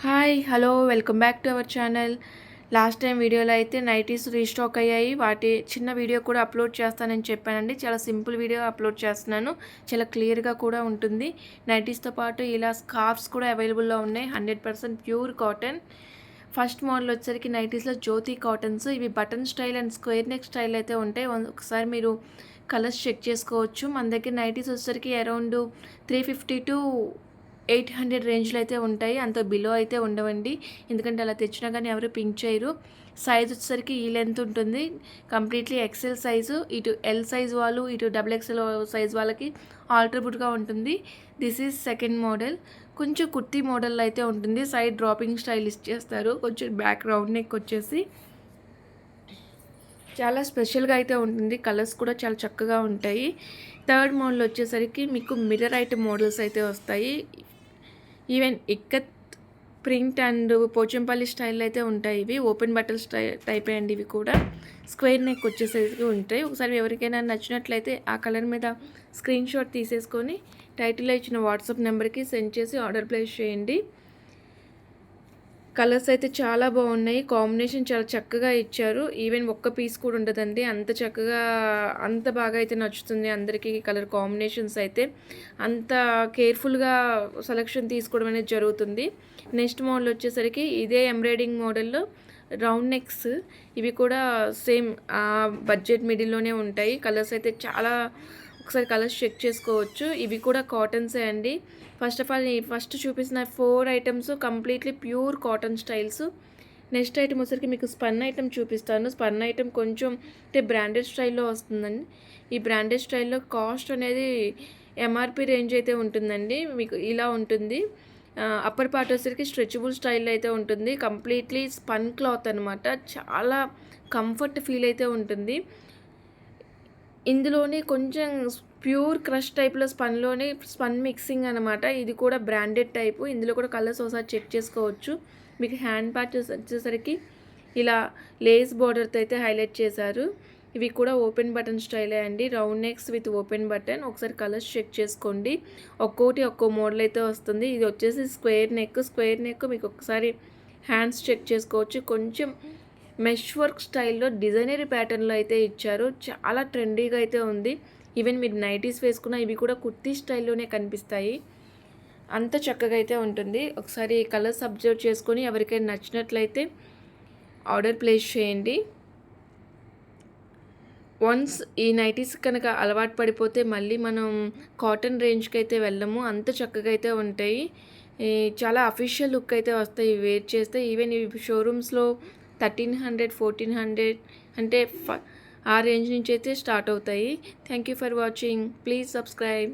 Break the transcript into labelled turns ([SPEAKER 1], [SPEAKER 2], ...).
[SPEAKER 1] Hi hello welcome back to our channel. Last time వీడియోలో అయితే nighties restock అయ్యాయి. వాటి చిన్న వీడియో కూడా అప్లోడ్ చేస్తానని చెప్పానండి. చాలా సింపుల్ వీడియో అప్లోడ్ చేస్తున్నాను. చాలా క్లియర్గా కూడా ఉంటుంది. నైటీస్తో పాటు ఇలా స్కార్ఫ్స్ కూడా అవైలబుల్లో ఉన్నాయి. 100% ప్యూర్ కాటన్. ఫస్ట్ మోడల్ వచ్చేసరికి నైటీస్లో జ్యోతి కాటన్స్. ఇవి button style and square neck style అయితే ఉంటాయి. ఒకసారి మీరు కలర్స్ చెక్ చేసుకోవచ్చు. మన దగ్గర నైటీస్ వచ్చేసరికి అరౌండ్ 350 టు 800 రేంజ్లో అయితే ఉంటాయి. అంత బిలో అయితే ఉండవండి. ఎందుకంటే అలా తెచ్చినా కానీ ఎవరు పింక్ చేయరు. సైజ్ వచ్చేసరికి ఈ లెంత్ ఉంటుంది. Completely XL size. ఇటు ఎల్ సైజ్ వాళ్ళు, ఇటు డబుల్ ఎక్సెల్ సైజ్ వాళ్ళకి ఆల్టరబుల్గా ఉంటుంది. This is second model. కొంచెం కుర్తీ మోడల్ అయితే ఉంటుంది. సైడ్ డ్రాపింగ్ స్టైల్ ఇచ్చేస్తారు. కొంచెం బ్యాక్ రౌండ్ నెక్ వచ్చేసి చాలా స్పెషల్గా అయితే ఉంటుంది. కలర్స్ కూడా చాలా చక్కగా ఉంటాయి. థర్డ్ మోడల్ వచ్చేసరికి మీకు మిర్రర్ ఐటమ్ మోడల్స్ అయితే వస్తాయి. Even ikat print and Pochampally style అయితే ఉంటాయి. ఇవి ఓపెన్ బట్టల్ టైప్ అండి. ఇవి కూడా స్క్వేర్ నెక్ వచ్చేసరికి ఉంటాయి. ఒకసారి ఎవరికైనా నచ్చినట్లయితే ఆ కలర్ మీద స్క్రీన్ షాట్ తీసేసుకొని టైటిల్లో ఇచ్చిన వాట్సాప్ నెంబర్కి సెండ్ చేసి ఆర్డర్ ప్లేస్ చేయండి. కలర్స్ అయితే చాలా బాగున్నాయి. కాంబినేషన్ చాలా చక్కగా ఇచ్చారు. ఈవెన్ ఒక్క పీస్ కూడా ఉండదండి. అంత చక్కగా అంత బాగా అయితే నచ్చుతుంది అందరికీ. కలర్ కాంబినేషన్స్ అయితే అంత కేర్ఫుల్గా సెలెక్షన్ తీసుకోవడం అనేది జరుగుతుంది. నెక్స్ట్ మోడల్ వచ్చేసరికి ఇదే ఎంబ్రాయిడింగ్ మోడల్లో రౌండ్ నెక్స్. ఇవి కూడా సేమ్ బడ్జెట్ మిడిల్లోనే ఉంటాయి. కలర్స్ అయితే చాలా ఒకసారి కలర్స్ చెక్ చేసుకోవచ్చు. ఇవి కూడా కాటన్సే అండి. ఫస్ట్ ఆఫ్ ఆల్ ఫస్ట్ చూపిస్తున్న 4 items completely pure cotton styles. Next item వచ్చరికి మీకు స్పన్ ఐటమ్ చూపిస్తాను. స్పన్ ఐటమ్ కొంచెం అంటే బ్రాండెడ్ స్టైల్లో వస్తుందండి. ఈ బ్రాండెడ్ స్టైల్లో కాస్ట్ అనేది ఎంఆర్పి రేంజ్ అయితే ఉంటుందండి. మీకు ఇలా ఉంటుంది. అప్పర్ పార్ట్ వచ్చేసరికి స్ట్రెచబుల్ స్టైల్ అయితే ఉంటుంది. కంప్లీట్లీ స్పన్ క్లాత్ అనమాట. చాలా కంఫర్ట్ ఫీల్ అయితే ఉంటుంది. ఇందులోనే కొంచెం ప్యూర్ క్రష్ టైప్లో స్పన్ మిక్సింగ్ అనమాట. ఇది కూడా బ్రాండెడ్ టైపు. ఇందులో కూడా కలర్స్ ఒకసారి చెక్ చేసుకోవచ్చు. మీకు హ్యాండ్ పార్ట్ వచ్చేసరికి ఇలా లేస్ బార్డర్తో అయితే హైలైట్ చేశారు. ఇవి కూడా ఓపెన్ బటన్ స్టైలే అండి. Round next with open button. ఒకసారి కలర్స్ చెక్ చేసుకోండి. ఒక్కో మోడల్ అయితే వస్తుంది. ఇది వచ్చేసి స్క్వేర్ నెక్ మీకు ఒకసారి హ్యాండ్స్ చెక్ చేసుకోవచ్చు. కొంచెం మెష్ వర్క్ స్టైల్లో డిజైనరీ ప్యాటర్న్లో అయితే ఇచ్చారు. చాలా ట్రెండీగా అయితే ఉంది. ఈవెన్ మీరు నైటీస్ వేసుకున్న ఇవి కూడా కుర్తీ స్టైల్లోనే కనిపిస్తాయి. అంత చక్కగా అయితే ఉంటుంది. ఒకసారి కలర్స్ అబ్జర్వ్ చేసుకొని ఎవరికైనా నచ్చినట్లయితే ఆర్డర్ ప్లేస్ చేయండి. వన్స్ ఈ నైటీస్ కనుక అలవాటు పడిపోతే మళ్ళీ మనం కాటన్ రేంజ్కి అయితే వెళ్ళము. అంత చక్కగా అయితే ఉంటాయి. చాలా అఫీషియల్ లుక్ అయితే వస్తాయి వేర్ చేస్తే. ఈవెన్ ఇవి షోరూమ్స్లో 1300 1400 అంటే ఆ రేంజ్ నుంచి అయితే స్టార్ట్ అవుతాయి. Thank you for watching. Please subscribe.